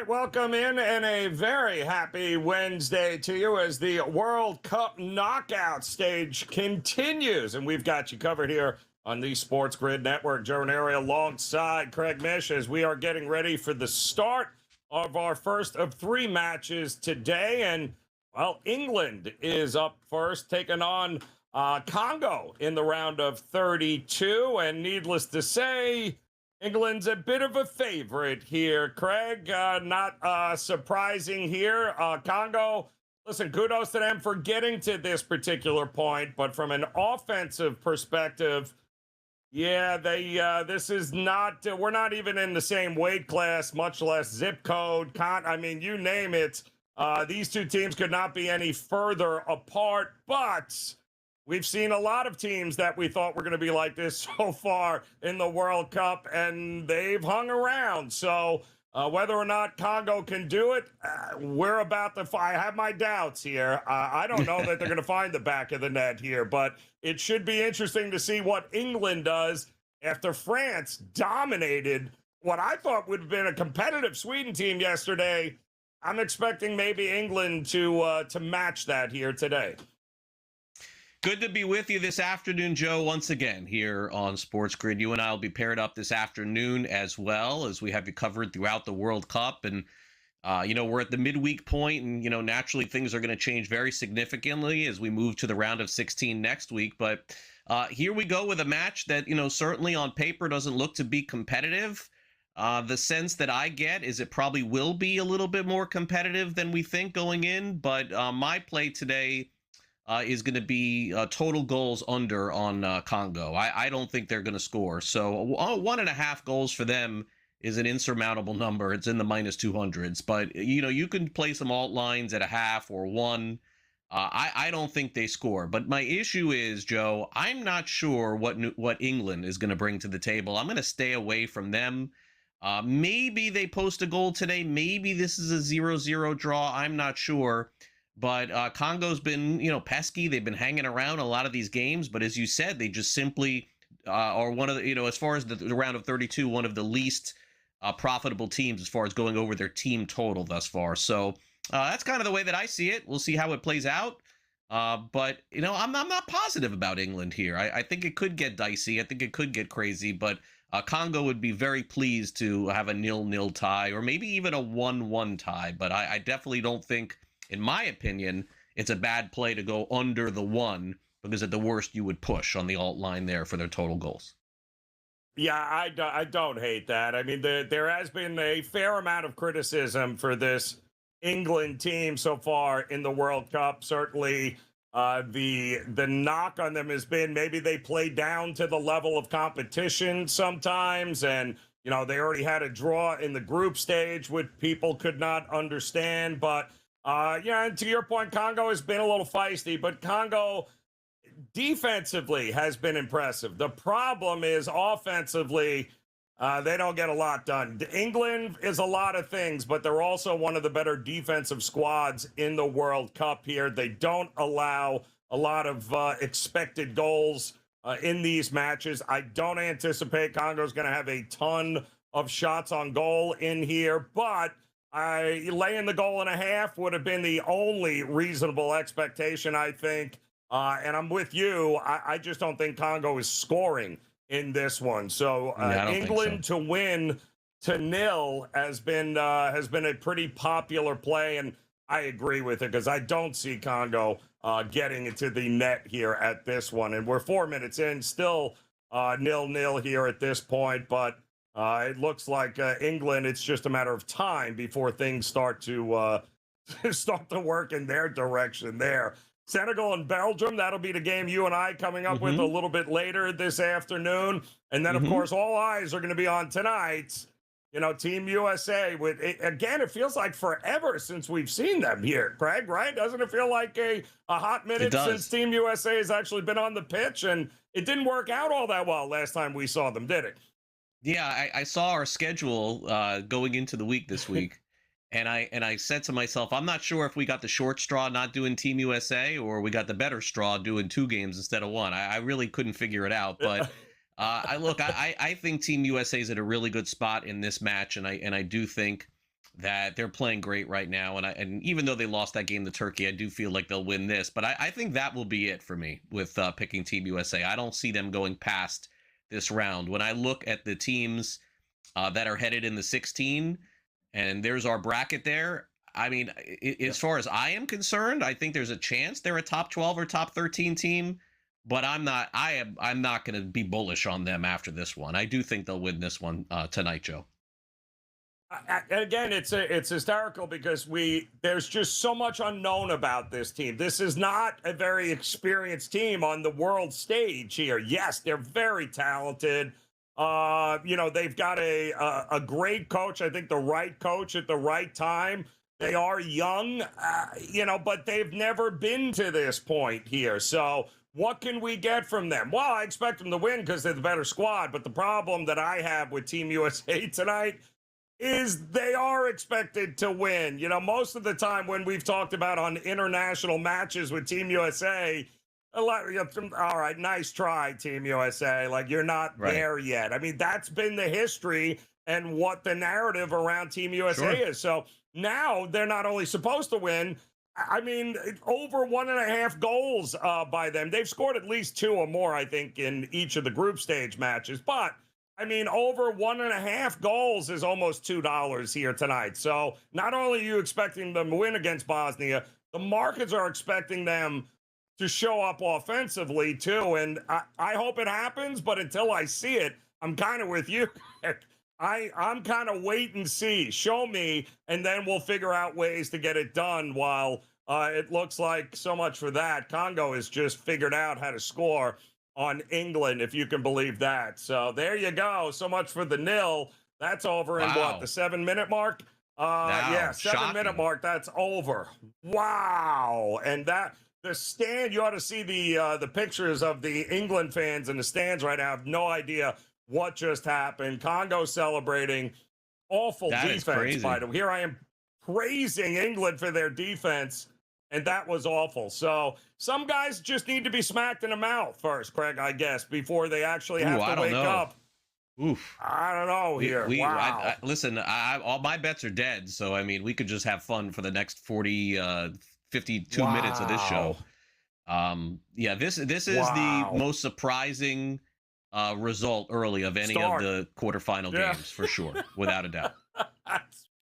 welcome in and a very happy Wednesday to you as the World Cup knockout stage continues. And we've got you covered here on the SportsGrid Network. Joe Raineri alongside Craig Mish as we are getting ready for the start of our first of three matches today. And, well, England is up first, taking on Congo in the round of 32. And needless to say, England's a bit of a favorite here, Craig. Not surprising here. Congo, listen, kudos to them for getting to this particular point. But from an offensive perspective, yeah, this is not, we're not even in the same weight class, much less zip code. I mean, you name it. These two teams could not be any further apart, but we've seen a lot of teams that we thought were going to be like this so far in the World Cup, and they've hung around. So whether or not Congo can do it, we're about to I have my doubts here. I don't know that they're going to find the back of the net here, but it should be interesting to see what England does after France dominated what I thought would have been a competitive Sweden team yesterday. I'm expecting maybe England to match that here today. Good to be with you this afternoon, Joe, once again here on SportsGrid. You and I will be paired up this afternoon as well as we have you covered throughout the World Cup. And, we're at the midweek point and, naturally things are going to change very significantly as we move to the round of 16 next week. But here we go with a match that, certainly on paper doesn't look to be competitive. The sense that I get is it probably will be a little bit more competitive than we think going in. But my play today is going to be total goals under on Congo. I don't think they're going to score. So 1.5 goals for them is an insurmountable number. It's in the minus 200s. But, you can play some alt lines at a half or one. I don't think they score. But my issue is, Joe, I'm not sure what England is going to bring to the table. I'm going to stay away from them. Maybe they post a goal today. Maybe this is a 0-0 draw. I'm not sure. But Congo's been, pesky. They've been hanging around a lot of these games. But as you said, they just simply are one of the, as far as the round of 32, one of the least profitable teams as far as going over their team total thus far. So that's kind of the way that I see it. We'll see how it plays out. But, I'm not positive about England here. I think it could get dicey. I think it could get crazy. But Congo would be very pleased to have a 0-0 tie or maybe even a 1-1 tie. But I definitely don't think, in my opinion, it's a bad play to go under the 1 because at the worst you would push on the alt line there for their total goals. Yeah, I don't hate that. I mean, there has been a fair amount of criticism for this England team so far in the World Cup. Certainly, the knock on them has been maybe they play down to the level of competition sometimes, and they already had a draw in the group stage, which people could not understand, but. And to your point, Congo has been a little feisty, but Congo defensively has been impressive. The problem is offensively, they don't get a lot done. England is a lot of things, but they're also one of the better defensive squads in the World Cup here. They don't allow a lot of expected goals in these matches. I don't anticipate Congo's going to have a ton of shots on goal in here, but laying the 1.5 would have been the only reasonable expectation, I think. And I'm with you. I just don't think Congo is scoring in this one. So England to win to 0 has been a pretty popular play, and I agree with it because I don't see Congo getting into the net here at this one. And we're 4 minutes in, still 0-0 here at this point, but it looks like England, it's just a matter of time before things start to work in their direction there. Senegal and Belgium, that'll be the game you and I coming up with a little bit later this afternoon. And then, of course, all eyes are going to be on tonight. Team USA. Again, it feels like forever since we've seen them here, Craig, right? Doesn't it feel like a hot minute since Team USA has actually been on the pitch? And it didn't work out all that well last time we saw them, did it? Yeah, I saw our schedule going into the week this week, and I said to myself, I'm not sure if we got the short straw not doing Team USA or we got the better straw doing 2 games instead of 1. I really couldn't figure it out, but I think Team USA is at a really good spot in this match, and I do think that they're playing great right now. And even though they lost that game to Turkey, I do feel like they'll win this. But I think that will be it for me with picking Team USA. I don't see them going past this round. When I look at the teams that are headed in the 16, and there's our bracket there. I mean, as far as I am concerned, I think there's a chance they're a top 12 or top 13 team. But I'm not going to be bullish on them after this one. I do think they'll win this one tonight, Joe. Again, it's hysterical because there's just so much unknown about this team. This is not a very experienced team on the world stage here. Yes, they're very talented. They've got a great coach. I think the right coach at the right time. They are young, but they've never been to this point here. So what can we get from them? Well, I expect them to win because they're the better squad. But the problem that I have with Team USA tonight is they are expected to win. Most of the time when we've talked about on international matches with Team USA, all right, nice try, Team USA. Like, you're not there yet. I mean, that's been the history and what the narrative around Team USA is. So now they're not only supposed to win, I mean, over 1.5 goals by them. They've scored at least 2 or more, I think, in each of the group stage matches. But, I mean, over 1.5 goals is almost $2 here tonight. So not only are you expecting them to win against Bosnia, the markets are expecting them to show up offensively, too. And I hope it happens, but until I see it, I'm kind of with you. I'm kind of wait and see. Show me, and then we'll figure out ways to get it done while it looks like so much for that. Congo has just figured out how to score on England, if you can believe that. So there you go. So much for the nil. That's over in what, the 7-minute mark? Yeah, 7-minute mark. That's over. Wow. And the stand, you ought to see the pictures of the England fans in the stands right now. I have no idea what just happened. Congo celebrating. Awful defense by them. Here I am praising England for their defense, and that was awful. So some guys just need to be smacked in the mouth first, Craig, I guess, before they actually have to wake up. Oof. I don't know here. Wow. Listen, all my bets are dead, so, I mean, we could just have fun for the next 52 minutes of this show. This is the most surprising result early of any of the quarterfinal games, for sure, without a doubt.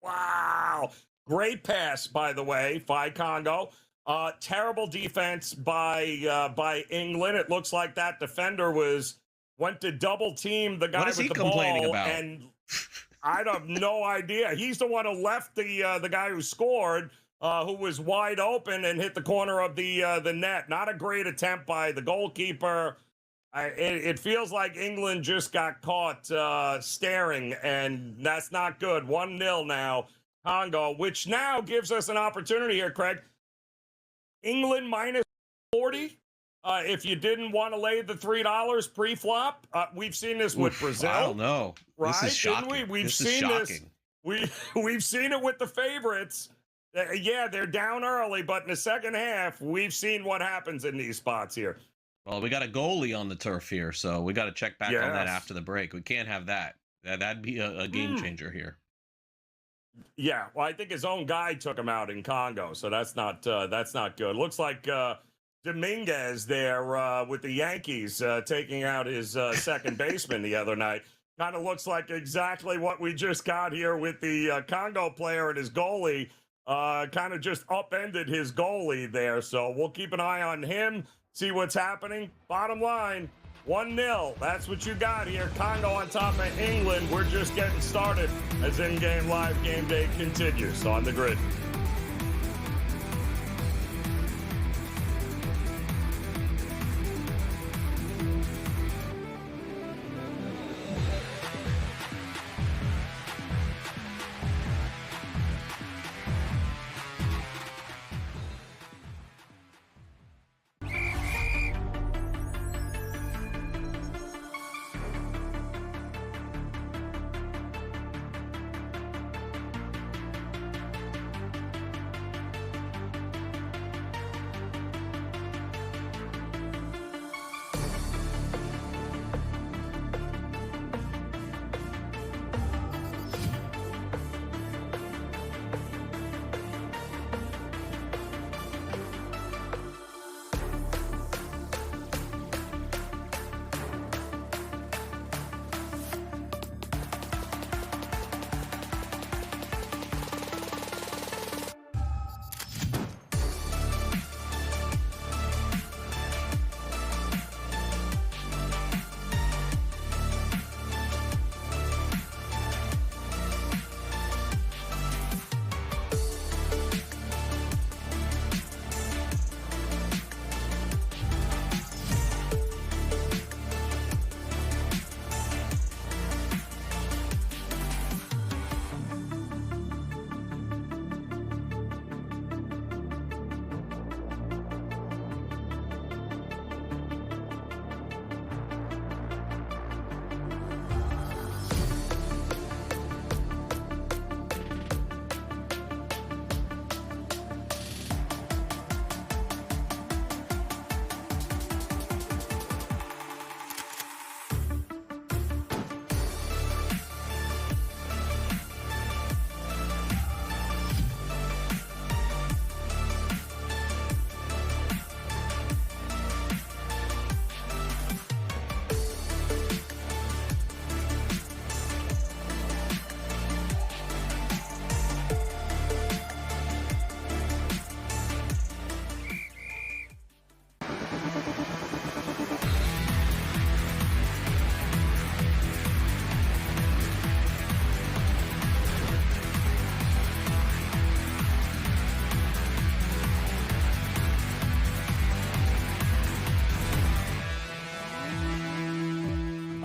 Wow. Great pass, by the way, by Congo. Terrible defense by England. It looks like that defender went to double team the guy with the ball. And I have no idea. He's the one who left the guy who scored, who was wide open and hit the corner of the net. Not a great attempt by the goalkeeper. It feels like England just got caught staring, and that's not good. 1-0 now, Congo, which now gives us an opportunity here, Craig. England minus 40. If you didn't want to lay the $3 pre-flop, we've seen this with Brazil. I don't know. Right? This is shocking. Didn't we? We've seen this. We've seen it with the favorites. Yeah, they're down early, but in the second half, we've seen what happens in these spots here. Well, we got a goalie on the turf here, so we got to check back on that after the break. We can't have that. That'd be a game changer here. Yeah, well, I think his own guy took him out in Congo, so that's not good. Looks like Dominguez there with the Yankees taking out his second baseman the other night. Kind of looks like exactly what we just got here with the Congo player and his goalie. Kind of just upended his goalie there, so we'll keep an eye on him. See what's happening. Bottom line, 1-0. That's what you got here. Congo on top of England. We're just getting started as in-game live game day continues on the grid.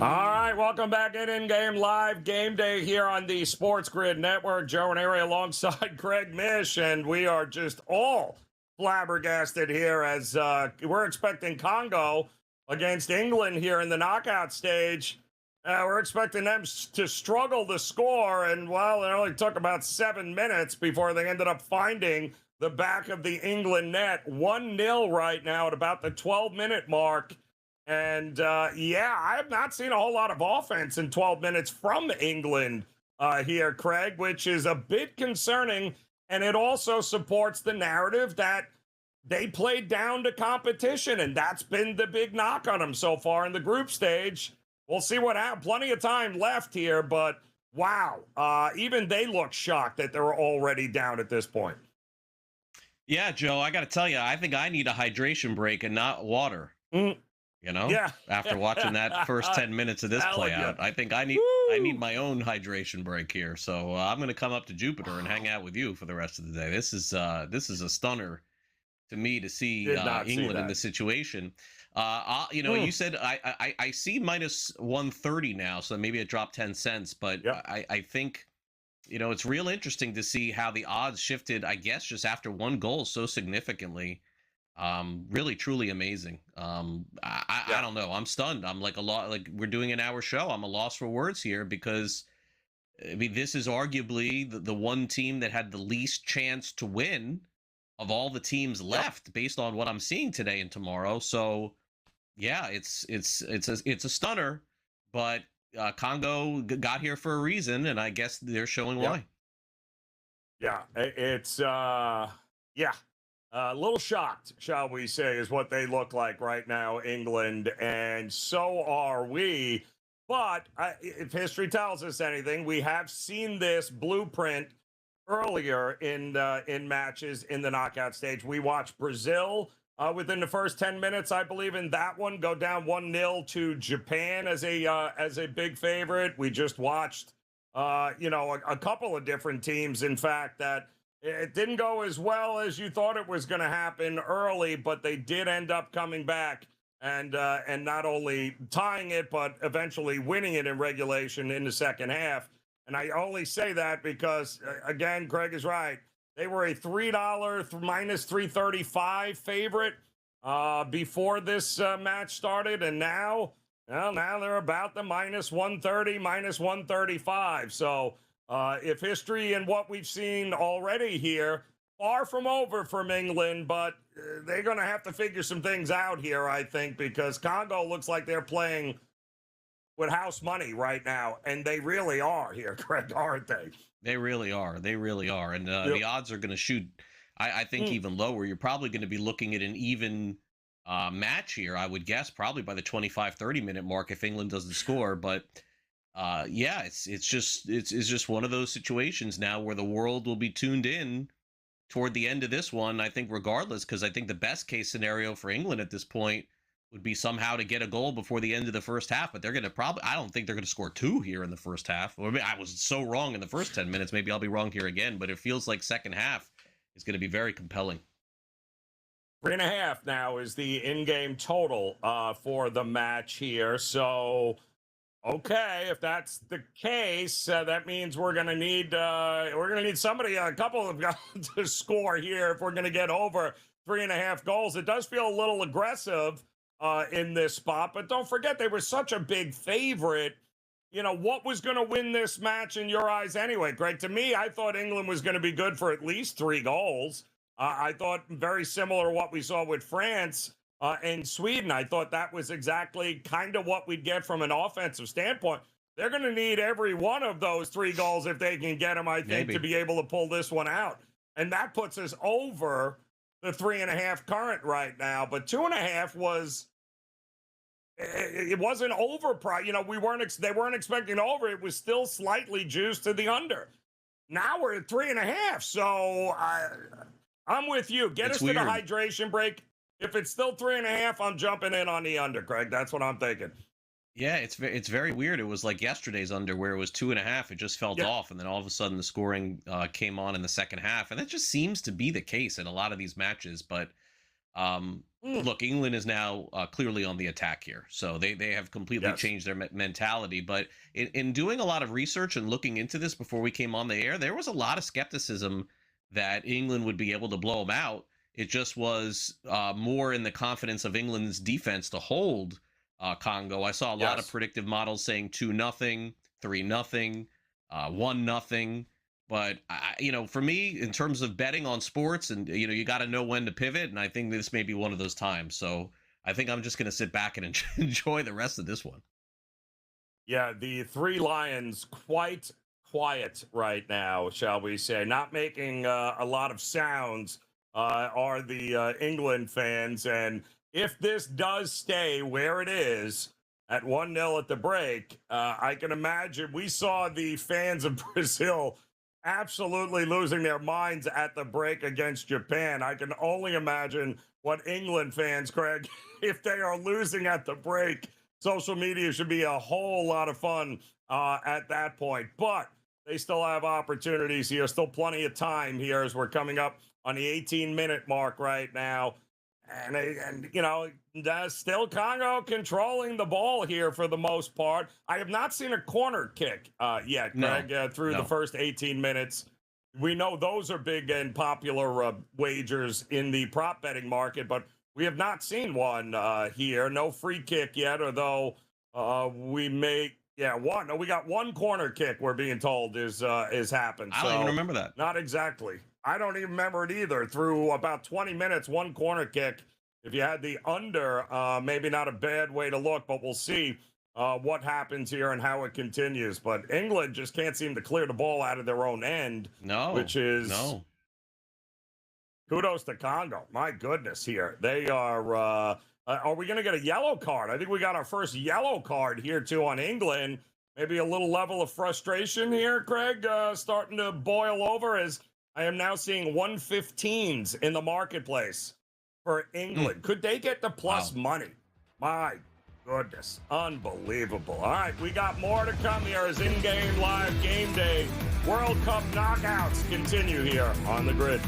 All right, welcome back in Game Live Game Day here on the SportsGrid Network. Joe Raineri alongside Craig Mish, and we are just all flabbergasted here as we're expecting Congo against England here in the knockout stage. We're expecting them to struggle to score, and well, it only took about 7 minutes before they ended up finding the back of the England net. 1-0 right now at about the 12-minute mark. And yeah, I have not seen a whole lot of offense in 12 minutes from England here, Craig, which is a bit concerning. And it also supports the narrative that they played down to competition. And that's been the big knock on them so far in the group stage. We'll see what happens. Plenty of time left here, but wow, even they look shocked that they're already down at this point. Yeah, Joe, I got to tell you, I think I need a hydration break and not water. You know, yeah. After watching that first 10 minutes of this play out, I think I need my own hydration break here. So I'm going to come up to Jupiter and hang out with you for the rest of the day. This is a stunner to me to see England in this situation. You said I see minus 130 now, so maybe it dropped 10 cents. But I think, it's real interesting to see how the odds shifted, I guess, just after one goal so significantly. Really, truly amazing. I don't know. I'm stunned. I'm like we're doing an hour show. I'm a loss for words here because, I mean, this is arguably the one team that had the least chance to win of all the teams left based on what I'm seeing today and tomorrow. So yeah, it's a stunner, but Congo got here for a reason, and I guess they're showing why. Yeah, it's a little shocked, shall we say, is what they look like right now, England, and so are we. But if history tells us anything, we have seen this blueprint earlier in matches in the knockout stage. We watched Brazil within the first 10 minutes, I believe, in that one, go down 1-0 to Japan as a big favorite. We just watched, a couple of different teams, in fact, that it didn't go as well as you thought it was going to happen early, but they did end up coming back and not only tying it, but eventually winning it in regulation in the second half. And I only say that because, again, Greg is right. They were a $3 minus 335 favorite before this match started, and now they're about the minus 130, minus 135. So if history and what we've seen already here, far from over from England, but they're going to have to figure some things out here, I think, because Congo looks like they're playing with house money right now, and they really are here, Craig, aren't they? They really are. They really are. And the odds are going to shoot, I think, even lower. You're probably going to be looking at an even match here, I would guess, probably by the 25, 30-minute mark if England doesn't score. But it's just one of those situations now where the world will be tuned in toward the end of this one, I think, regardless, because I think the best case scenario for England at this point would be somehow to get a goal before the end of the first half, but they're going to I don't think they're going to score two here in the first half. I mean, I was so wrong in the first 10 minutes. Maybe I'll be wrong here again, but it feels like second half is going to be very compelling. 3.5 now is the in-game total for the match here. So, okay, if that's the case, that means we're going to need somebody, a couple of guys to score here if we're going to get over 3.5 goals. It does feel a little aggressive in this spot, but don't forget they were such a big favorite. What was going to win this match in your eyes anyway, Greg? To me, I thought England was going to be good for at least 3 goals. I thought very similar to what we saw with France and Sweden. I thought that was exactly kind of what we'd get from an offensive standpoint. They're going to need every one of those 3 goals if they can get them, I think, to be able to pull this one out. And that puts us over the 3.5 current right now. But 2.5 was... It wasn't over. They weren't expecting over. It was still slightly juiced to the under. Now we're at 3.5. So I'm with you. Get us weird to the hydration break. If it's still 3.5, I'm jumping in on the under, Craig. That's what I'm thinking. Yeah, it's very weird. It was like yesterday's under where it was 2.5. It just felt off, and then all of a sudden the scoring came on in the second half, and that just seems to be the case in a lot of these matches. But Mm. Look, England is now clearly on the attack here, so they have completely Yes. changed their mentality. But in doing a lot of research and looking into this before we came on the air, there was a lot of skepticism that England would be able to blow them out. It just was more in the confidence of England's defense to hold Congo. I saw a lot of Yes. predictive models saying 2-0, 3-0, 1-0. But for me, in terms of betting on sports, and you got to know when to pivot, and I think this may be one of those times. So I think I'm just going to sit back and enjoy the rest of this one. Yeah, the Three Lions quite quiet right now, shall we say? Not making a lot of sounds are the England fans, and if this does stay where it is at 1-0 at the break, I can imagine we saw the fans of Brazil absolutely losing their minds at the break against Japan. I can only imagine what England fans, Craig, if they are losing at the break. Social media should be a whole lot of fun at that point, but they still have opportunities here. Still plenty of time here as we're coming up on the 18-minute mark right now. And still Congo controlling the ball here for the most part. I have not seen a corner kick yet, Greg, through the first 18 minutes. We know those are big and popular wagers in the prop betting market, but we have not seen one here. No free kick yet, although we may, one. No, we got one corner kick, we're being told, is happened. I don't even remember that. Not exactly. I don't even remember it either. Through about 20 minutes, one corner kick. If you had the under, maybe not a bad way to look, but we'll see what happens here and how it continues. But England just can't seem to clear the ball out of their own end. Which is kudos to Congo. My goodness, here they are we going to get a yellow card? I think we got our first yellow card here too on England. Maybe a little level of frustration here, Craig, starting to boil over as I am now seeing 115s in the marketplace for England. Could they get the plus money? My goodness. Unbelievable. All right, we got more to come here as in-game live game day World Cup knockouts continue here on the grid.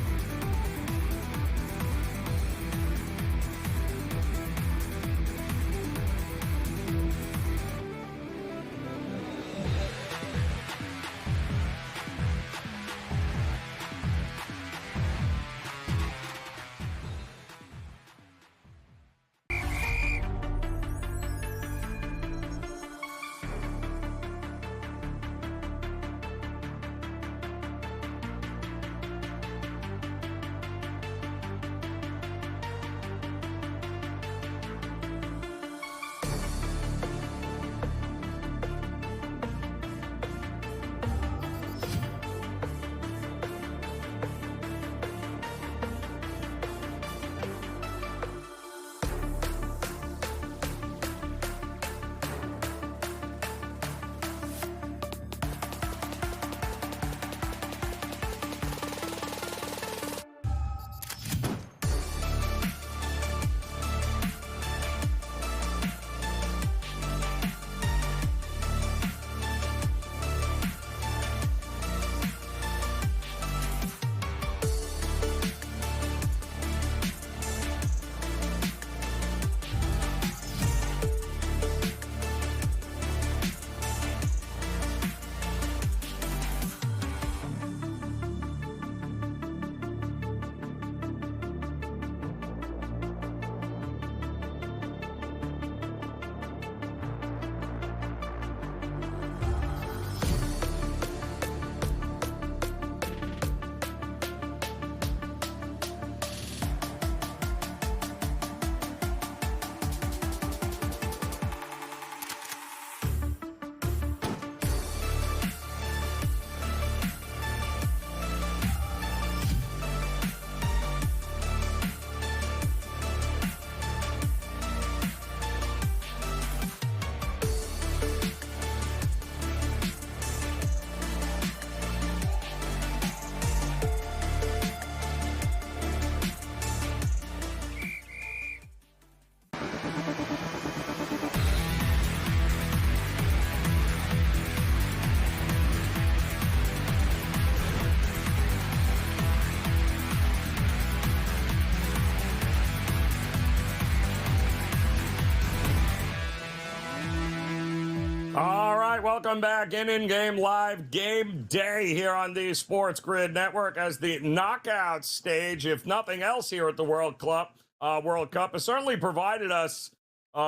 right, welcome back in-game live game day here on the Sports Grid Network as the knockout stage, if nothing else here at the World Cup, has certainly provided us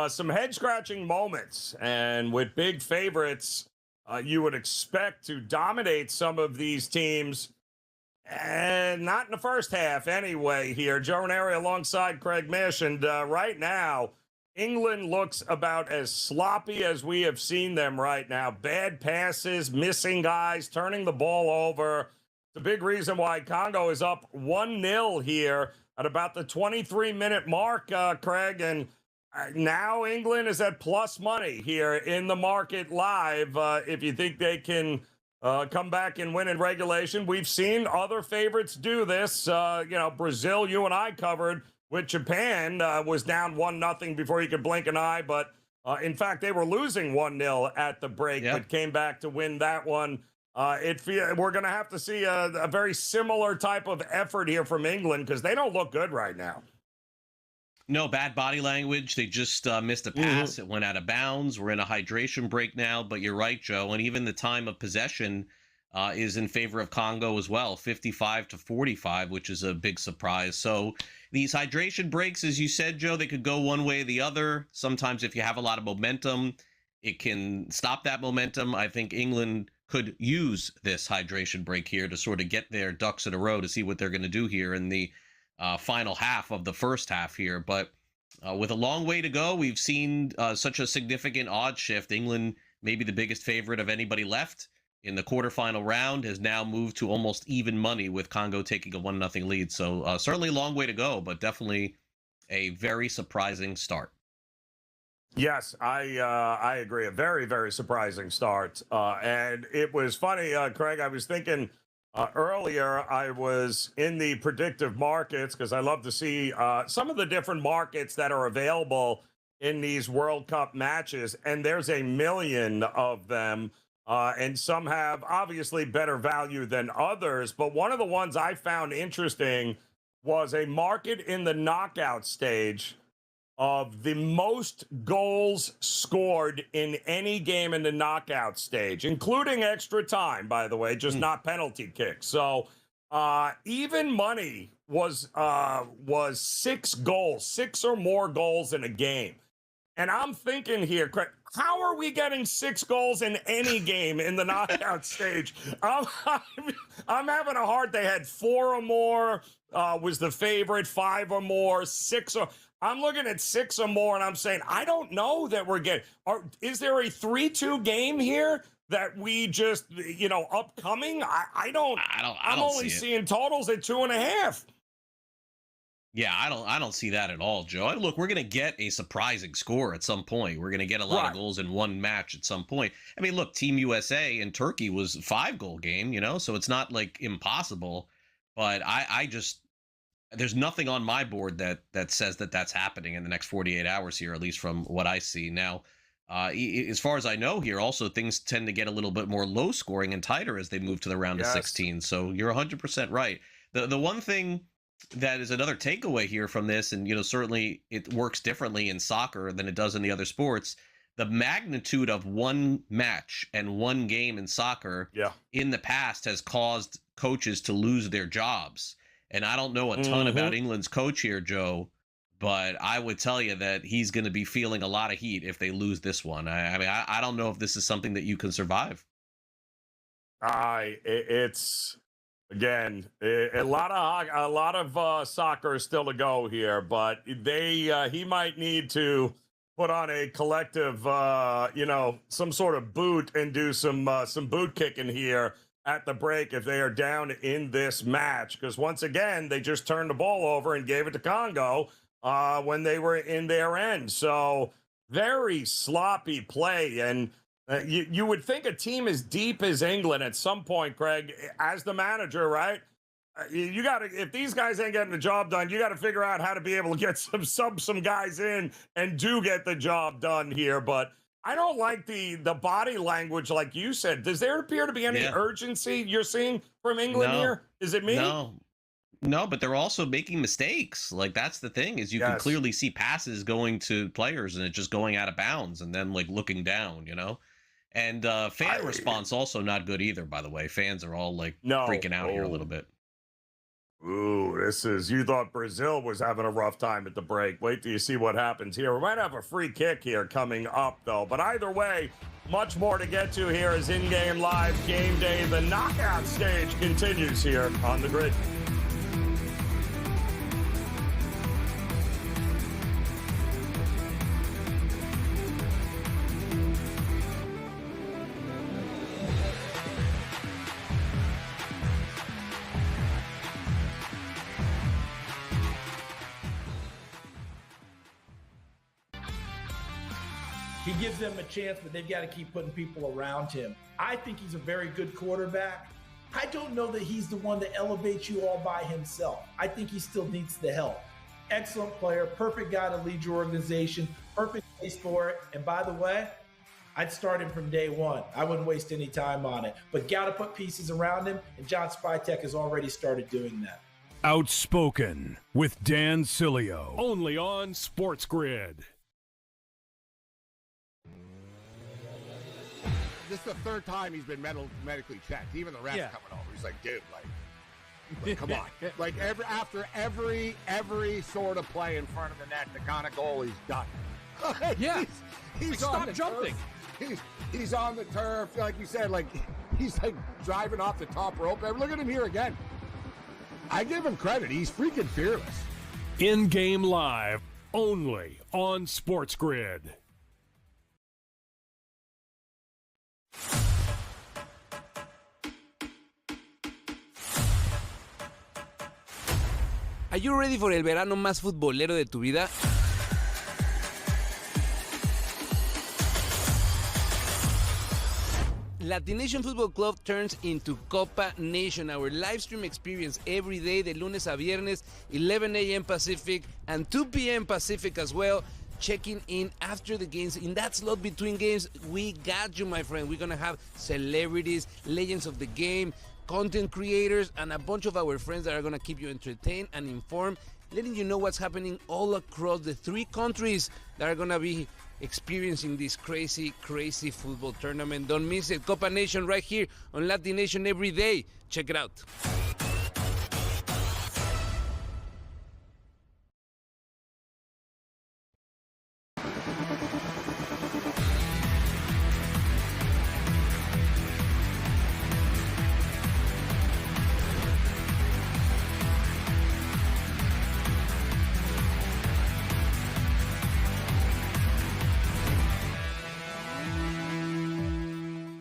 some head-scratching moments. And with big favorites, you would expect to dominate some of these teams. And not in the first half anyway here. Joe Raineri alongside Craig Mish. And right now, England looks about as sloppy as we have seen them right now. Bad passes, missing guys, turning the ball over. It's a big reason why Congo is up 1-0 here at about the 23-minute mark, Craig. And now England is at plus money here in the market live. If you think they can come back and win in regulation. We've seen other favorites do this. Brazil, you and I covered with Japan, was down 1-0 before you could blink an eye. But in fact, they were losing 1-0 at the break, but came back to win that one. We're going to have to see a very similar type of effort here from England because they don't look good right now. No, bad body language. They just missed a pass. It went out of bounds. We're in a hydration break now, but you're right, Joe. And even the time of possession is in favor of Congo as well, 55-45, which is a big surprise. So these hydration breaks, as you said, Joe, they could go one way or the other. Sometimes if you have a lot of momentum, it can stop that momentum. I think England could use this hydration break here to sort of get their ducks in a row to see what they're going to do here in the final half of the first half here. But with a long way to go, we've seen such a significant odds shift. England, maybe the biggest favorite of anybody left in the quarterfinal round, has now moved to almost even money with Congo taking a 1-0 lead. So certainly a long way to go, but definitely a very surprising start. Yes, I agree. A very, very surprising start. And it was funny, Craig, I was thinking earlier, I was in the predictive markets because I love to see some of the different markets that are available in these World Cup matches. And there's a million of them. And some have obviously better value than others. But one of the ones I found interesting was a market in the knockout stage of the most goals scored in any game in the knockout stage, including extra time, by the way, just not penalty kicks. So even money was 6 goals, 6 or more goals in a game. And I'm thinking here, Craig, how are we getting 6 goals in any game in the knockout stage? I'm having a hard. They had 4 or more was the favorite, 5 or more, 6 or. I'm looking at 6 or more, and I'm saying I don't know that we're getting. Is there a 3-2 game here that we just upcoming? I don't. I'm only seeing totals at 2.5. Yeah, I don't see that at all, Joe. Look, we're going to get a surprising score at some point. We're going to get a lot of goals in one match at some point. I mean, look, Team USA and Turkey was a 5-goal game, so it's not like impossible. But I just, there's nothing on my board that says that that's happening in the next 48 hours here, at least from what I see. Now, as far as I know here, also things tend to get a little bit more low scoring and tighter as they move to the round of 16. So you're 100% right. The one thing that is another takeaway here from this, and certainly it works differently in soccer than it does in the other sports. The magnitude of one match and one game in soccer in the past has caused coaches to lose their jobs. And I don't know a ton about England's coach here, Joe, but I would tell you that he's going to be feeling a lot of heat if they lose this one. I don't know if this is something that you can survive. It's. Again, a lot of soccer still to go here, but he might need to put on a collective, some sort of boot and do some boot kicking here at the break if they are down in this match. Because once again, they just turned the ball over and gave it to Congo when they were in their end. So very sloppy play. And you would think a team as deep as England at some point, Craig, as the manager, right? You got to, if these guys ain't getting the job done, you got to figure out how to be able to get some guys in and do get the job done here. But I don't like the body language, like you said. Does there appear to be any urgency you're seeing from England here? Is it me? No, but they're also making mistakes. Like, that's the thing, is you can clearly see passes going to players and it just going out of bounds and then like looking down, And fan response also not good either, by the way. Fans are all like freaking out here a little bit. Ooh, you thought Brazil was having a rough time at the break. Wait till you see what happens here. We might have a free kick here coming up, though. But either way, much more to get to here as in-game live game day. The knockout stage continues here on the grid. He gives them a chance, but they've got to keep putting people around him. I think he's a very good quarterback. I don't know that he's the one that elevates you all by himself. I think he still needs the help. Excellent player, perfect guy to lead your organization, perfect place for it. And by the way, I'd start him from day one. I wouldn't waste any time on it. But got to put pieces around him, and John Spytek has already started doing that. Outspoken with Dan Cilio, only on SportsGrid. This is the third time he's been medically checked. Even the refs coming over. He's like, dude, like come on. Like after every sort of play in front of the net, the kind of goal he's done. Yeah. He's like, on stop the jumping. Turf. He's on the turf, like you said, like he's like driving off the top rope. Look at him here again. I give him credit. He's freaking fearless. In-game live, only on SportsGrid. Are you ready for el verano más futbolero de tu vida? Latination Football Club turns into Copa Nation, our live stream experience every day de lunes a viernes, 11 a.m. Pacific and 2 p.m. Pacific as well. Checking in after the games. In that slot between games, we got you, my friend. We're going to have celebrities, legends of the game, content creators, and a bunch of our friends that are going to keep you entertained and informed, letting you know what's happening all across the 3 countries that are going to be experiencing this crazy, crazy football tournament. Don't miss it. Copa Nation right here on Latin Nation every day. Check it out.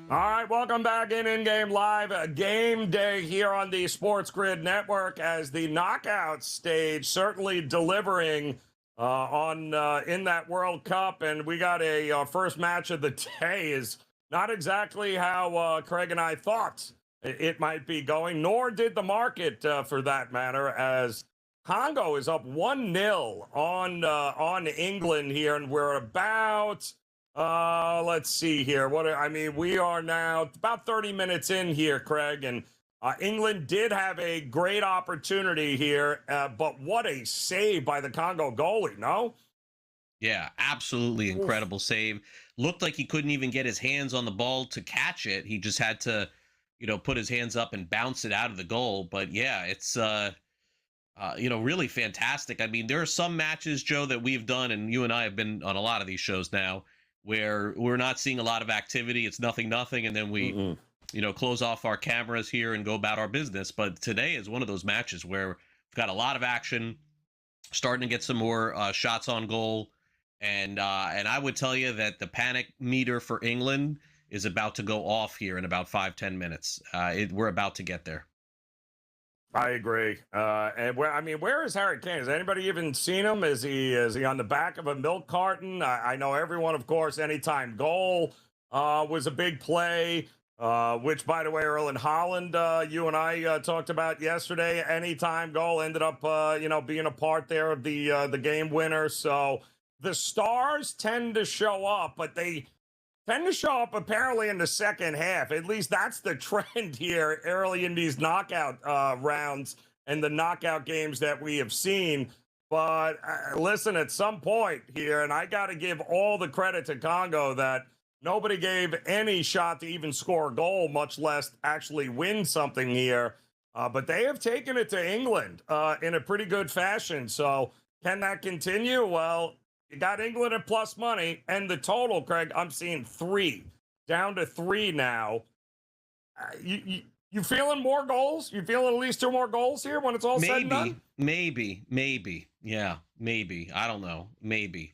All right, welcome back in-game live game day here on the SportsGrid network as the knockout stage certainly delivering in that World Cup. And we got a first match of the day is not exactly how Craig and I thought it might be going, nor did the market for that matter, as Congo is up 1-0 on England here, and we're about let's see here. We are now about 30 minutes in here, Craig, and England did have a great opportunity here, but what a save by the Congo goalie, no? Yeah, absolutely incredible save. Looked like he couldn't even get his hands on the ball to catch it. He just had to, put his hands up and bounce it out of the goal. But yeah, it's, really fantastic. I mean, there are some matches, Joe, that we've done, and you and I have been on a lot of these shows now, where we're not seeing a lot of activity. It's nothing, and then we, close off our cameras here and go about our business. But today is one of those matches where we've got a lot of action, starting to get some more shots on goal. And I would tell you that the panic meter for England is about to go off here in about 5-10 minutes. We're about to get there. I agree. Where is Harry Kane? Has anybody even seen him? Is he on the back of a milk carton? I know everyone, of course, anytime goal was a big play, which, by the way, Erling Haaland, you and I talked about yesterday. Anytime goal ended up, being a part there of the game winner. So the stars tend to show up, but they tend to show up apparently in the second half. At least that's the trend here early in these knockout rounds and the knockout games that we have seen. But listen, at some point here, and I got to give all the credit to Congo that Nobody gave any shot to even score a goal, much less actually win something here. But they have taken it to England in a pretty good fashion. So can that continue? Well, you got England at plus money, and the total, Craig, I'm seeing 3, down to 3 now. You feeling more goals? You feeling at least 2 more goals here when it's all said and done? Maybe. Yeah, maybe. I don't know. Maybe.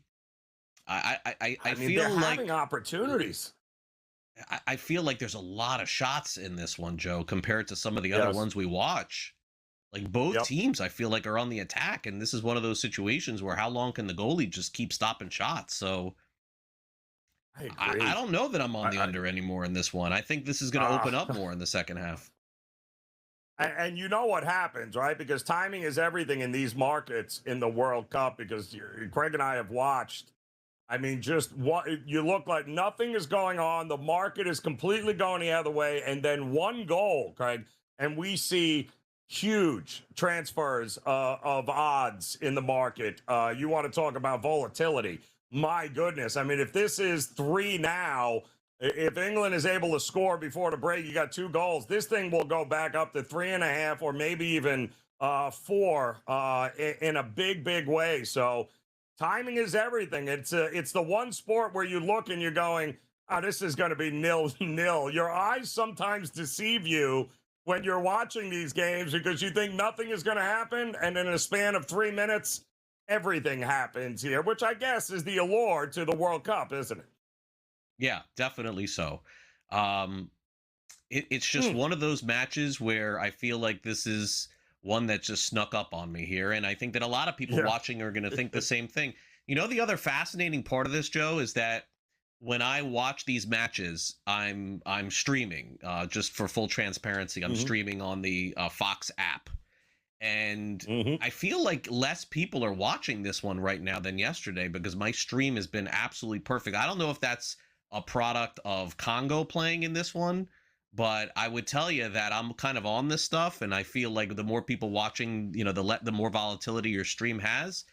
I mean, feel they're like having opportunities. I feel like there's a lot of shots in this one, Joe, compared to some of the other ones we watch. Like both teams, I feel like are on the attack, and this is one of those situations where how long can the goalie just keep stopping shots? So I don't know that I'm on the under anymore in this one. I think this is going to open up more in the second half. And you know what happens, right? Because timing is everything in these markets in the World Cup, because Craig and I have watched. I mean, just what you look like nothing is going on. The market is completely going the other way. And then one goal, Craig, and we see huge transfers of odds in the market. You want to talk about volatility. My goodness. I mean, if this is 3 now, if England is able to score before the break, you got 2 goals. This thing will go back up to 3.5 or maybe even 4 in a big way. So timing is everything. It's the one sport where you look and you're going, oh, this is going to be 0-0. Your eyes sometimes deceive you when you're watching these games because you think nothing is going to happen. And in a span of 3 minutes, everything happens here, which I guess is the allure to the World Cup, isn't it? Yeah, definitely so. It's just one of those matches where I feel like this is one that just snuck up on me here. And I think that a lot of people watching are going to think the same thing. You know, the other fascinating part of this, Joe, is that when I watch these matches, I'm streaming, just for full transparency. I'm streaming on the Fox app. And I feel like less people are watching this one right now than yesterday because my stream has been absolutely perfect. I don't know if that's a product of Congo playing in this one, but I would tell you that I'm kind of on this stuff, and I feel like the more people watching, you know, the more volatility your stream has.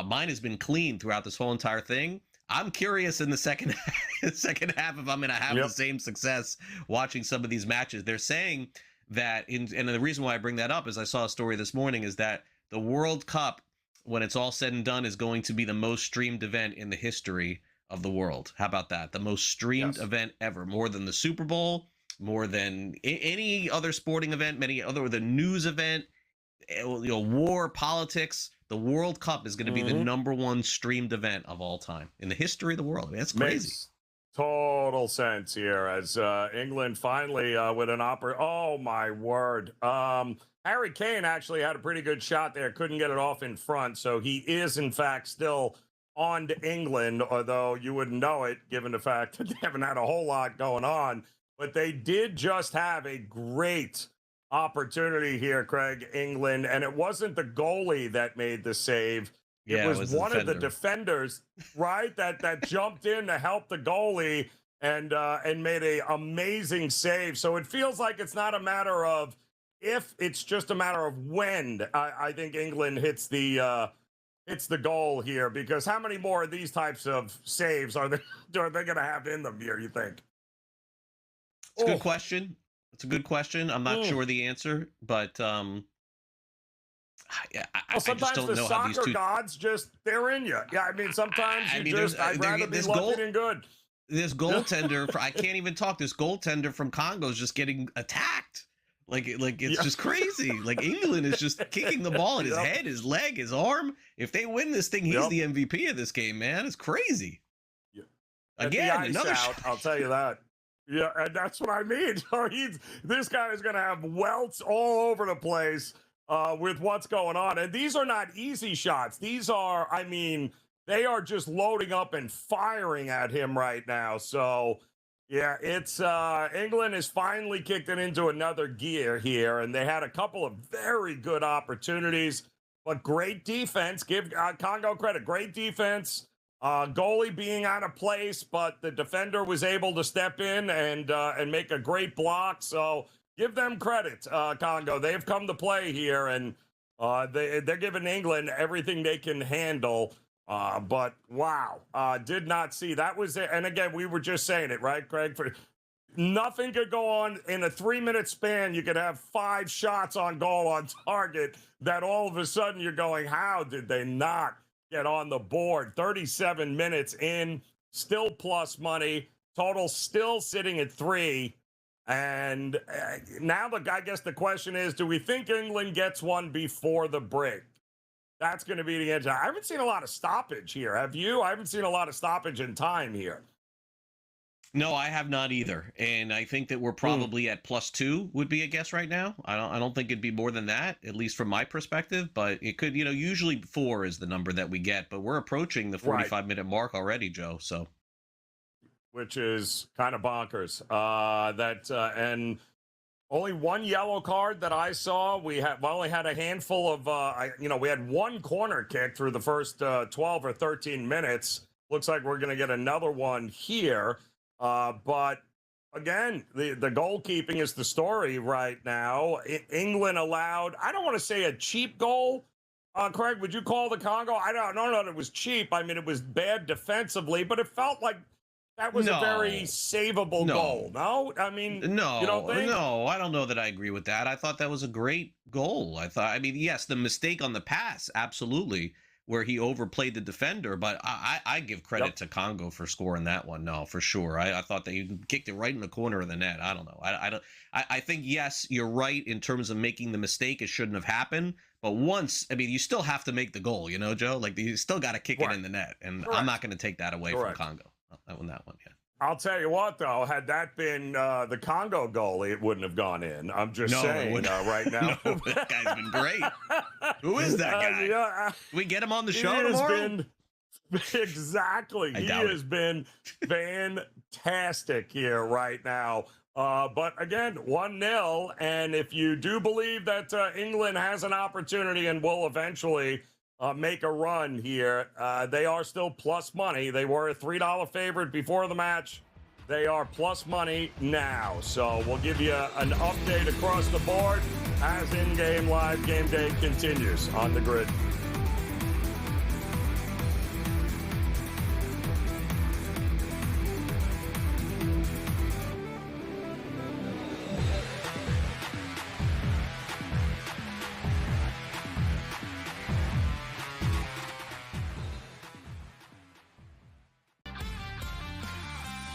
Mine has been clean throughout this whole entire thing. I'm curious in the second half if I'm going to have the same success watching some of these matches. They're saying that, and the reason why I bring that up is I saw a story this morning, is that the World Cup, when it's all said and done, is going to be the most streamed event in the history of the world. How about that? The most streamed event ever, more than the Super Bowl, more than any other sporting event, the news event, you know, war, politics. The World Cup is going to be the #1 streamed event of all time in the history of the world. I mean, that's crazy. Makes total sense here as England finally with an oh my word. Harry Kane actually had a pretty good shot there, couldn't get it off in front, so he is in fact still on to England, although you wouldn't know it given the fact that they haven't had a whole lot going on. But they did just have a great opportunity here, Craig, England, and it wasn't the goalie that made the save. It was one of the defenders, right, that jumped in to help the goalie and made an amazing save. So it feels like it's not a matter of if, it's just a matter of when. I think England hits the goal here, because how many more of these types of saves are they going to have in them here, you think? It's a good question. It's a good question. I'm not sure the answer, but sometimes I just don't the know how these soccer gods just, they're in you. Yeah, I mean, sometimes I'd rather be lucky than good. This goaltender, I can't even talk. This goaltender from Congo is just getting attacked. Like it's just crazy. Like England is just kicking the ball in his head, his leg, his arm. If they win this thing, he's the MVP of this game, man. It's crazy. Again, another shot. I'll tell you that. Yeah, and that's what I mean. This guy is going to have welts all over the place with what's going on. And these are not easy shots. These are, I mean, they are just loading up and firing at him right now. So, yeah, it's England has finally kicked it into another gear here. And they had a couple of very good opportunities, but great defense. Give Congo credit. Great defense. Goalie being out of place, but the defender was able to step in and make a great block. So give them credit, Congo. They've come to play here, and they're giving England everything they can handle. But wow, did not see that was it. And again, we were just saying it, right, Craig? For nothing could go on in a 3-minute span. You could have 5 shots on goal on target that all of a sudden you're going, how did they not get on the board? 37 minutes in, still plus money, total still sitting at 3. And now I guess the question is, do we think England gets one before the break? That's going to be the answer. I haven't seen a lot of stoppage here. Have you? I haven't seen a lot of stoppage in time here. No, I have not either. And I think that we're probably at +2 would be a guess right now. I don't think it'd be more than that, at least from my perspective. But it could, usually 4 is the number that we get. But we're approaching the 45-minute mark already, Joe. So, which is kind of bonkers. And only one yellow card that I saw. We only had a handful of, we had one corner kick through the first 12 or 13 minutes. Looks like we're going to get another one here. But again, the goalkeeping is the story right now. England allowed, I don't want to say a cheap goal. Craig, would you call the Congo? I don't know that it was cheap. I mean, it was bad defensively, but it felt like that was a very savable goal. No, I mean, no, you don't think? No, I don't know that I agree with that. I thought that was a great goal. Yes, the mistake on the pass, absolutely, where he overplayed the defender, but I give credit to Congo for scoring that one. No, for sure. I thought that he kicked it right in the corner of the net. I don't know. I think, yes, you're right in terms of making the mistake. It shouldn't have happened. But you still have to make the goal, Joe? Like, you still got to kick it in the net. And I'm not going to take that away from Congo. That one, yeah. I'll tell you what, though, had that been the Congo goalie, it wouldn't have gone in. I'm just saying right now. No, that guy's been great. Who is that guy? Can we get him on the show tomorrow? Exactly. He has been fantastic here right now. But again, 1-0. And if you do believe that England has an opportunity and will eventually make a run here, they are still plus money. They were a $3 favorite before the match. They are plus money now. So we'll give you an update across the board as in-game live game day continues on the grid.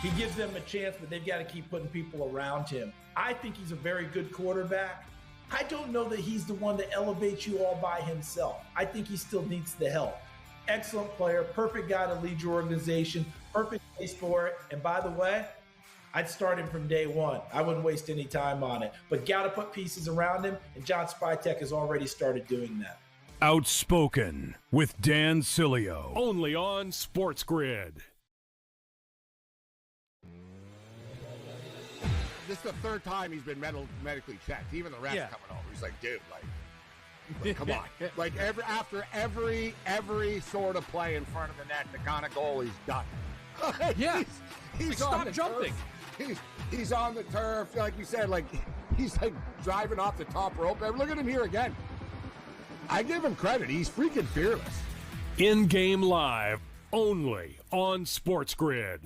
He gives them a chance, but they've got to keep putting people around him. I think he's a very good quarterback. I don't know that he's the one that elevates you all by himself. I think he still needs the help. Excellent player, perfect guy to lead your organization, perfect place for it. And by the way, I'd start him from day one. I wouldn't waste any time on it. But got to put pieces around him, and John Spytek has already started doing that. Outspoken with Dan Cilio, only on SportsGrid. This is the 3rd time he's been medically checked. Even the refs coming over. He's like, dude, like come on. Like after every sort of play in front of the net, the kind of goal he's done. He's on the jumping. He's on the turf, like you said. Like he's like driving off the top rope. Look at him here again. I give him credit. He's freaking fearless. In-game live, only on SportsGrid.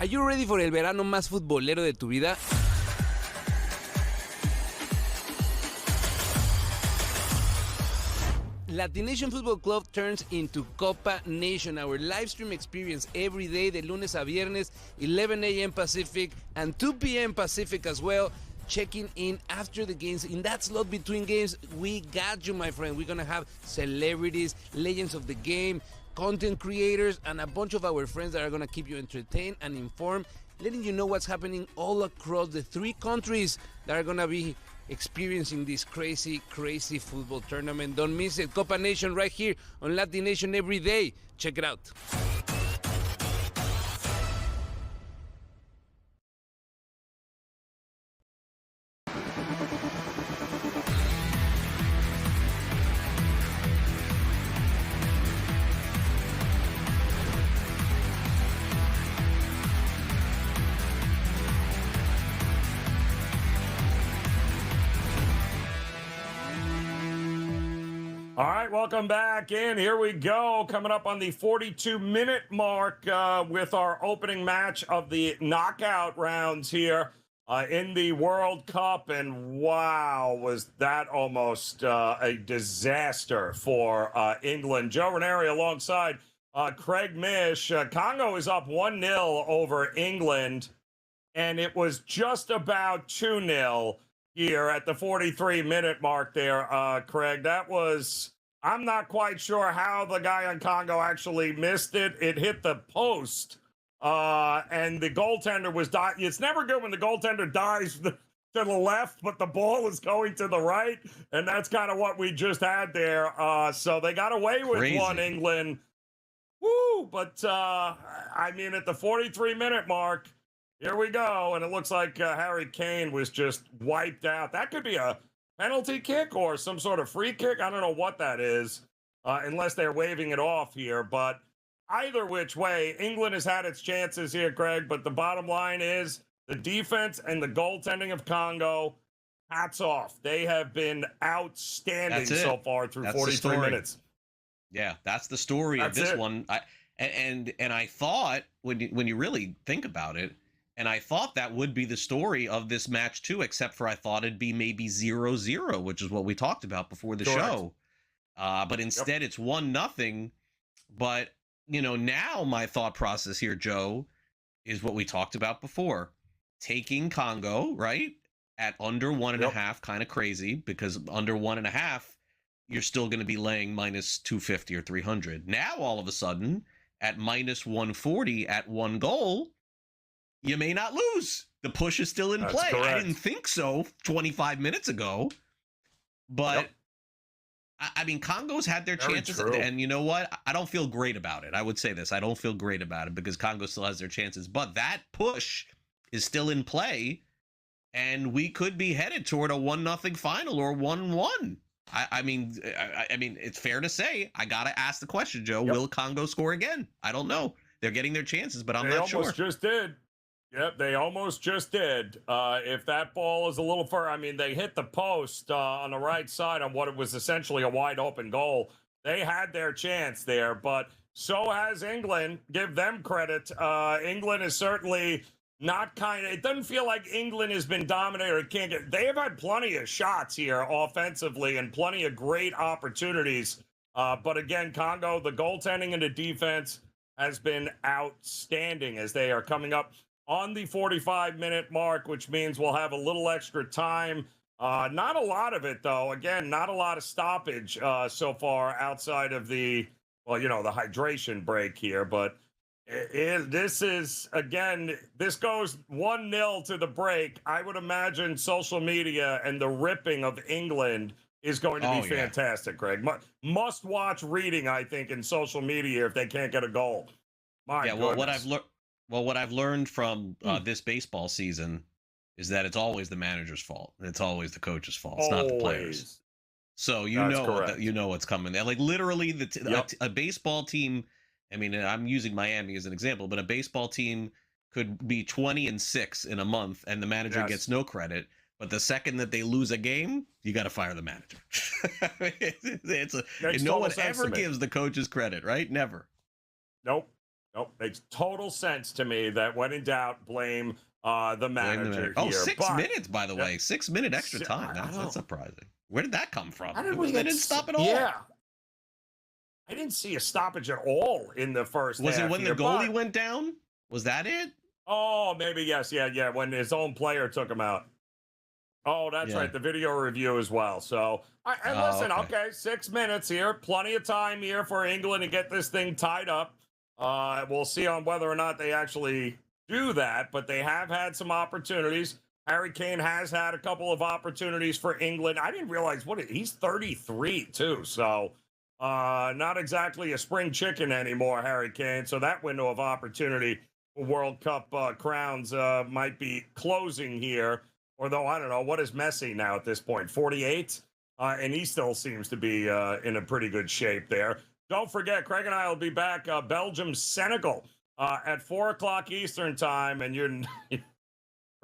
Are you ready for el verano más futbolero de tu vida? Latination Football Club turns into Copa Nation, our live stream experience every day de lunes a viernes, 11 a.m. Pacific and 2 p.m. Pacific as well. Checking in after the games. In that slot between games, we got you, my friend. We're going to have celebrities, legends of the game, content creators, and a bunch of our friends that are going to keep you entertained and informed, letting you know what's happening all across the 3 countries that are going to be experiencing this crazy football tournament. Don't miss it. Copa Nation right here on Latin Nation every day. Check it out. All right, welcome back in. Here we go. Coming up on the 42-minute mark with our opening match of the knockout rounds here in the World Cup. And wow, was that almost a disaster for England. Joe Raineri alongside Craig Mish. Congo is up 1-0 over England, and it was just about 2-0 here at the 43-minute mark there, Craig. That was, I'm not quite sure how the guy on Congo actually missed it. It hit the post, and the goaltender was It's never good when the goaltender dives to the left, but the ball is going to the right, and that's kind of what we just had there. So they got away with one, England. Woo! But, I mean, at the 43-minute mark, here we go, and it looks like Harry Kane was just wiped out. That could be a penalty kick or some sort of free kick. I don't know what that is, unless they're waving it off here. But either which way, England has had its chances here, Greg. But the bottom line is the defense and the goaltending of Congo, hats off. They have been outstanding so far through 43 minutes. Yeah, that's the story of this one. And I thought, when you really think about it, and I thought that would be the story of this match too, except for I thought it'd be maybe 0-0, which is what we talked about before the show. But instead it's 1-0. But, you know, now my thought process here, Joe, is what we talked about before. Taking Congo, right, at under 1.5, kind of crazy, because under 1.5, you're still going to be laying minus 250 or 300. Now, all of a sudden, at minus 140 at 1 goal, you may not lose. The push is still in play. Correct. I didn't think so 25 minutes ago. But, I mean, Congo's had their chances. And you know what? I don't feel great about it. I would say this. I don't feel great about it because Congo still has their chances. But that push is still in play. And we could be headed toward a 1-0 final or 1-1. I mean, it's fair to say, I got to ask the question, Joe, will Congo score again? I don't know. They're getting their chances, but I'm not sure. They almost just did. Yep, they almost just did. If that ball is a little further, I mean, they hit the post on the right side on what it was essentially a wide open goal. They had their chance there, but so has England. Give them credit. England is certainly not it doesn't feel like England has been dominated. They have had plenty of shots here offensively and plenty of great opportunities. But again, Congo, the goaltending and the defense has been outstanding as they are coming up on the 45-minute mark, which means we'll have a little extra time. Not a lot of it, though. Again, not a lot of stoppage so far outside of the hydration break here. But this is, again, this goes 1-0 to the break. I would imagine social media and the ripping of England is going to be fantastic, Greg. Must-watch reading, I think, in social media if they can't get a goal. My goodness. What I've learned from this baseball season is that it's always the manager's fault. It's always the coach's fault. It's not the players. So you know what's coming. Like literally, a baseball team. I mean, I'm using Miami as an example, but a baseball team could be 20-6 in a month, and the manager gets no credit. But the second that they lose a game, you got to fire the manager. No one ever gives the coaches credit, right? Never. Nope. Makes total sense to me that when in doubt, blame the manager here. 6 minutes, by the way. 6 minute extra time. That's surprising. Where did that come from? They didn't stop at all. Yeah. I didn't see a stoppage at all in the first half. Was it when the goalie went down? Was that it? Oh, maybe, yes. Yeah, when his own player took him out. Oh, that's right. The video review as well. So, listen, okay, 6 minutes here. Plenty of time here for England to get this thing tied up. We'll see on whether or not they actually do that, but they have had some opportunities. Harry Kane has had a couple of opportunities for England. I didn't realize he's 33 too, so not exactly a spring chicken anymore, Harry Kane. So that window of opportunity for World Cup crowns might be closing here. Although I don't know, what is Messi now at this point? 48, and he still seems to be in a pretty good shape there. Don't forget, Craig and I will be back, Belgium, Senegal, at 4 o'clock Eastern time. And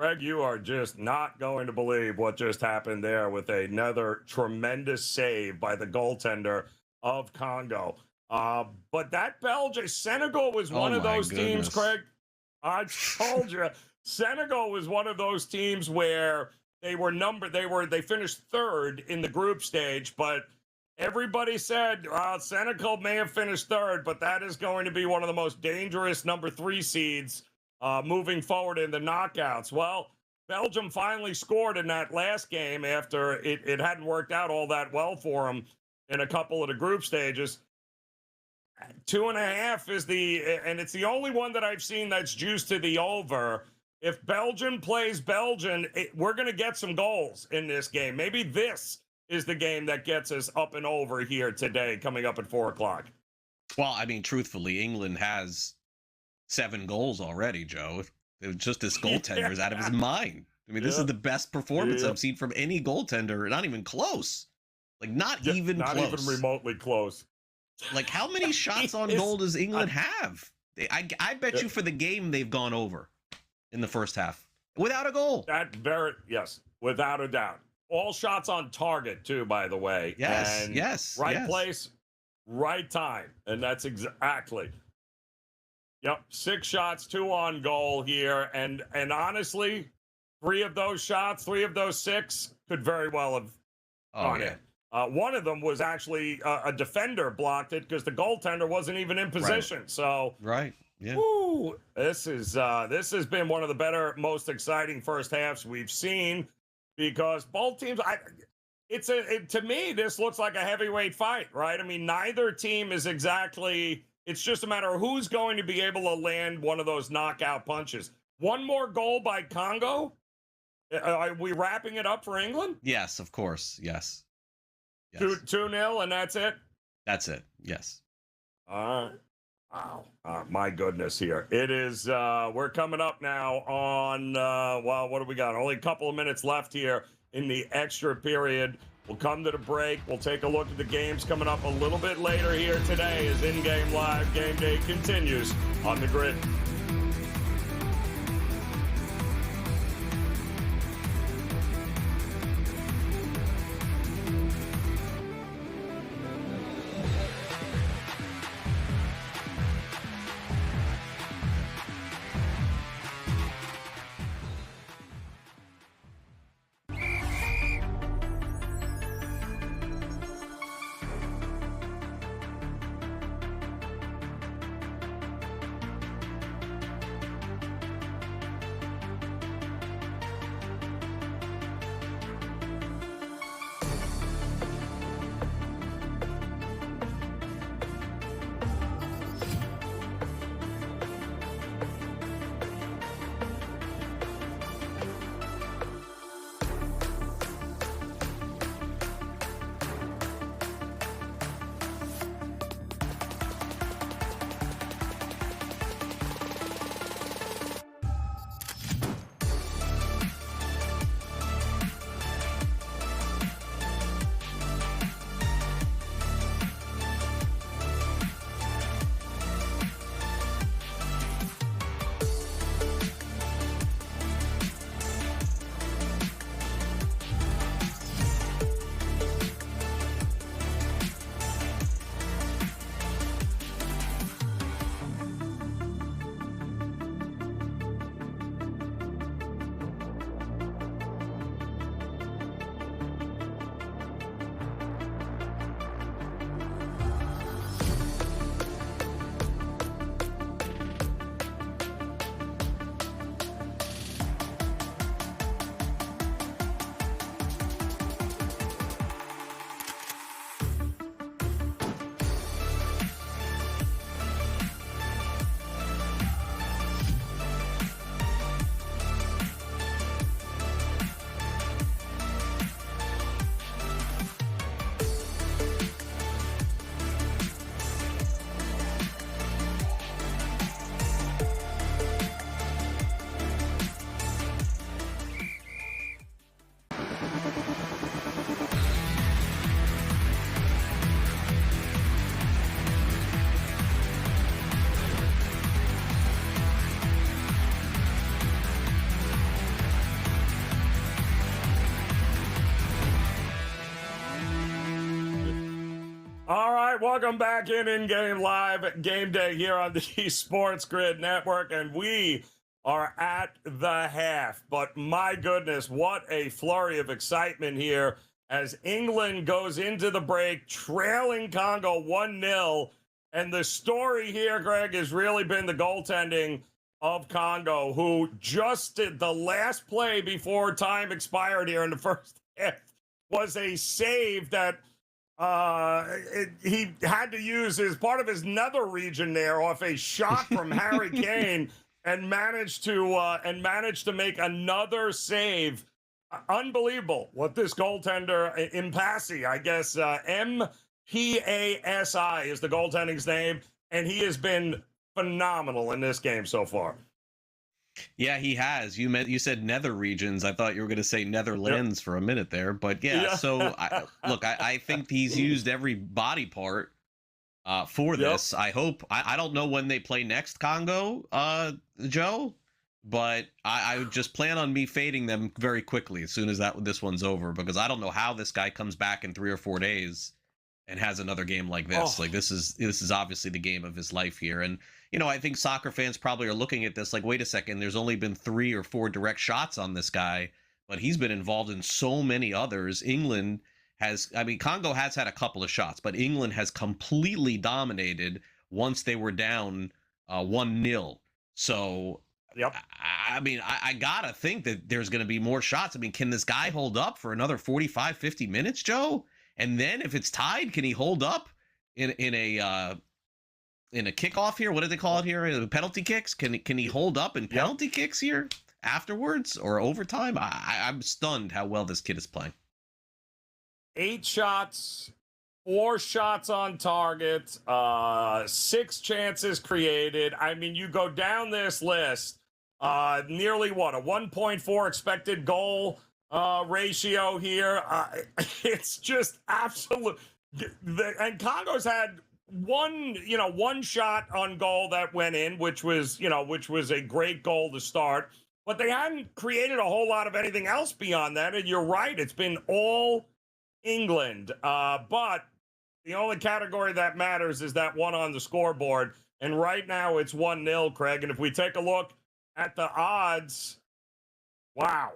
Greg, you are just not going to believe what just happened there with another tremendous save by the goaltender of Congo. But that Belgium, Senegal was one of those teams, Craig. I told you, Senegal was one of those teams where they finished third in the group stage, but everybody said Senegal may have finished third, but that is going to be one of the most dangerous number 3 seeds moving forward in the knockouts. Well, Belgium finally scored in that last game after it hadn't worked out all that well for them in a couple of the group stages. 2.5 is and it's the only one that I've seen that's juiced to the over. If Belgium plays Belgium, we're going to get some goals in this game. Maybe this is the game that gets us up and over here today, coming up at 4:00. Well, I mean, truthfully, England has 7 goals already, Joe. It was just this goaltender's out of his mind. I mean, this is the best performance I've seen from any goaltender. Not even close. Like, not even close. Not even remotely close. Like, how many shots on goal does England have? I bet you for the game they've gone over in the first half without a goal. Yes, without a doubt. All shots on target, too, by the way. Yes, and yes. Right place, right time. And that's exactly. Yep, 6 shots, 2 on goal here. And honestly, 3 of those shots, 3 of those 6 could very well have gone in. One of them was actually a defender blocked it because the goaltender wasn't even in position. Right. So, Yeah. Woo, this has been one of the better, most exciting first halves we've seen because both teams. To me, this looks like a heavyweight fight, right? I mean, neither team is exactly. It's just a matter of who's going to be able to land one of those knockout punches. One more goal by Congo. Are we wrapping it up for England? Yes, of course. Yes. 2-0, and that's it? That's it, yes. Wow. My goodness here. It is, we're coming up now on, what do we got? Only a couple of minutes left here in the extra period. We'll come to the break. We'll take a look at the games coming up a little bit later here today as In-Game Live Game Day continues on the grid. right, welcome back in Game Live, Game Day here on the Sports Grid Network, and we are at the half. But my goodness, what a flurry of excitement here as England goes into the break, trailing Congo 1-0. And the story here, Greg, has really been the goaltending of Congo, who just did the last play before time expired here in the first half was a save that he had to use as part of his nether region there off a shot from Harry Kane and managed to make another save. Unbelievable what this goaltender, Impasi, I guess, Mpasi is the goaltending's name, and he has been phenomenal in this game so far. Yeah, he has. You said nether regions. I thought you were going to say Netherlands for a minute there, but yeah. So I think he's used every body part for this. I hope. I don't know when they play next, Congo, Joe, but I would just plan on me fading them very quickly as soon as this one's over, because I don't know how this guy comes back in 3 or 4 days and has another game like this. Like this is obviously the game of his life here. And I think soccer fans probably are looking at this like, wait a second, there's only been 3 or 4 direct shots on this guy, but he's been involved in so many others. Congo has had a couple of shots, but England has completely dominated once they were down 1-0. So, I gotta think that there's going to be more shots. Can this guy hold up for another 45, 50 minutes, Joe? And then if it's tied, can he hold up in a kickoff here? What do they call it here? Penalty kicks? Can he hold up in penalty kicks here afterwards or overtime? I'm stunned how well this kid is playing. 8 shots, 4 shots on target, 6 chances created. You go down this list, nearly a 1.4 expected goal ratio here. It's just absolute. And Congo's had one shot on goal that went in, which was a great goal to start, but they hadn't created a whole lot of anything else beyond that. And you're right, it's been all England. But the only category that matters is that one on the scoreboard. And right now it's 1-0, Craig. And if we take a look at the odds, wow.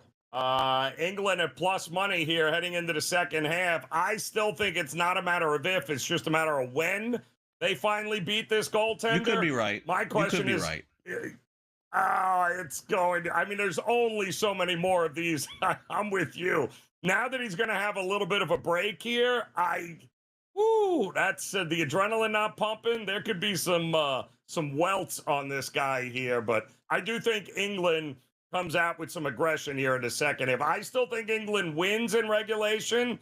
England at plus money here heading into the second half. I still think it's not a matter of if, it's just a matter of when they finally beat this goaltender. You could be right. My question is, right. It's going to, there's only so many more of these. I'm with you. Now that he's going to have a little bit of a break here, that's the adrenaline not pumping. There could be some welts on this guy here, but I do think England comes out with some aggression here in the second half. I still think England wins in regulation,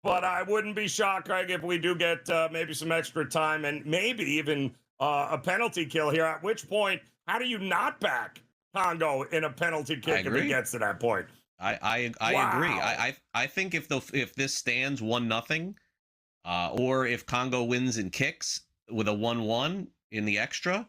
but I wouldn't be shocked, Craig, if we do get maybe some extra time and maybe even a penalty kill here, at which point, how do you not back Congo in a penalty kick if it gets to that point? I agree. I think if this stands 1-0, or if Congo wins in kicks with a 1-1 in the extra,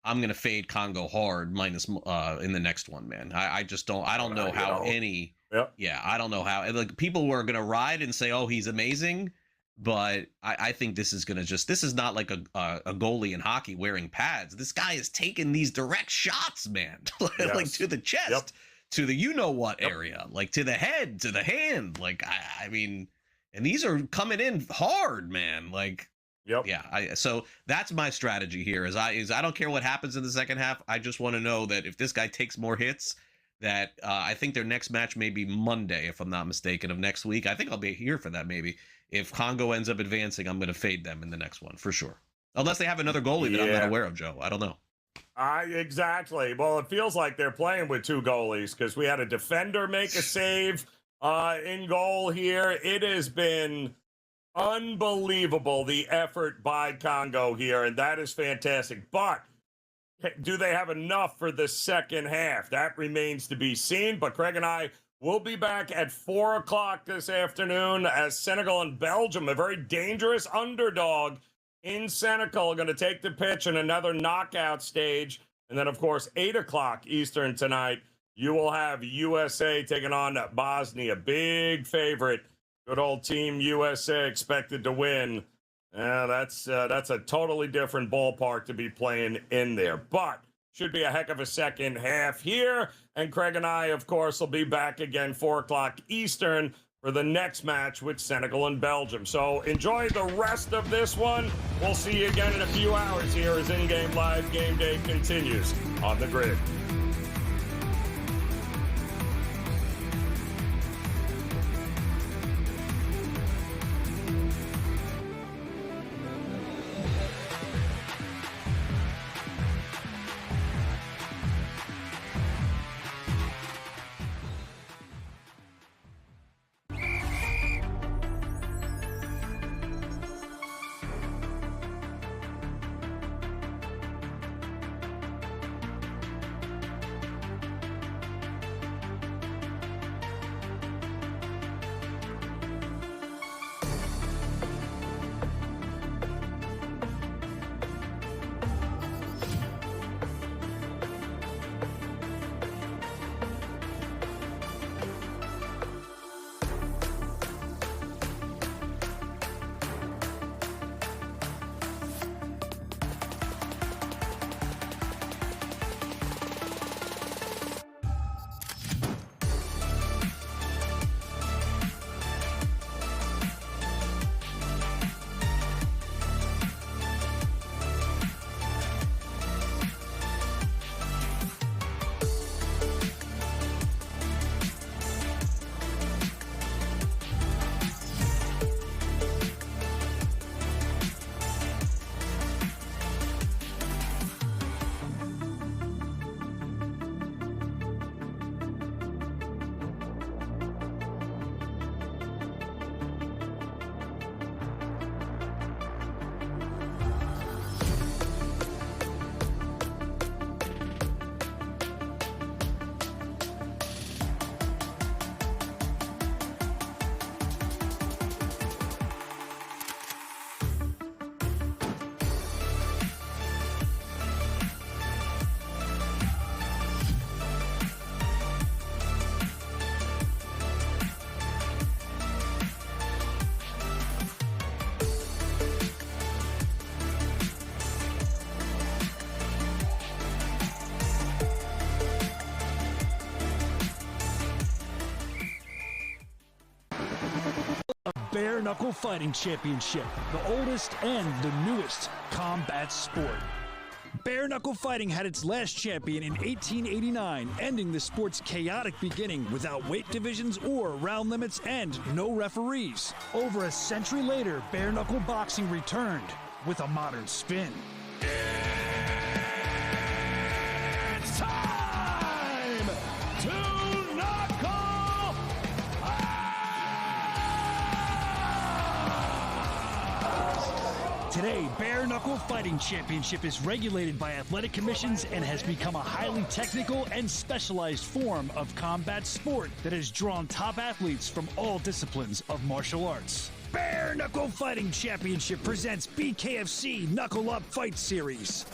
I'm gonna fade Congo hard minus in the next one, man. I just don't. I don't know how any. Yep. Yeah, I don't know how. Like, people were gonna ride and say, "Oh, he's amazing," but I think this is gonna this is not like a goalie in hockey wearing pads. This guy is taking these direct shots, man, like to the chest, to the what area, like to the head, to the hand. Like and these are coming in hard, man. Like. Yep. Yeah. So that's my strategy here. Is I don't care what happens in the second half. I just want to know that if this guy takes more hits, that I think their next match may be Monday, if I'm not mistaken, of next week. I think I'll be here for that. Maybe if Congo ends up advancing, I'm going to fade them in the next one for sure. Unless they have another goalie that I'm not aware of, Joe. I don't know. Exactly. Well, it feels like they're playing with 2 goalies because we had a defender make a save in goal here. It has been unbelievable, the effort by Congo here, and that is fantastic. But do they have enough for the second half? That remains to be seen. But Craig and I will be back at 4 o'clock this afternoon as Senegal and Belgium, a very dangerous underdog in Senegal, are going to take the pitch in another knockout stage. And then, of course, 8 o'clock Eastern tonight, you will have USA taking on Bosnia. Big favorite. Good old Team USA expected to win. Yeah, that's a totally different ballpark to be playing in there. But should be a heck of a second half here. And Craig and I, of course, will be back again 4 o'clock Eastern for the next match with Senegal and Belgium. So enjoy the rest of this one. We'll see you again in a few hours here as In-Game Live Game Day continues on the grid. Bare Knuckle Fighting Championship, the oldest and the newest combat sport. Bare Knuckle Fighting had its last champion in 1889, ending the sport's chaotic beginning without weight divisions or round limits and no referees. Over a century later, Bare Knuckle Boxing returned with a modern spin. It's time to knuckle! Today, Bare Knuckle Fighting Championship is regulated by athletic commissions and has become a highly technical and specialized form of combat sport that has drawn top athletes from all disciplines of martial arts. Bare Knuckle Fighting Championship presents BKFC Knuckle Up Fight Series.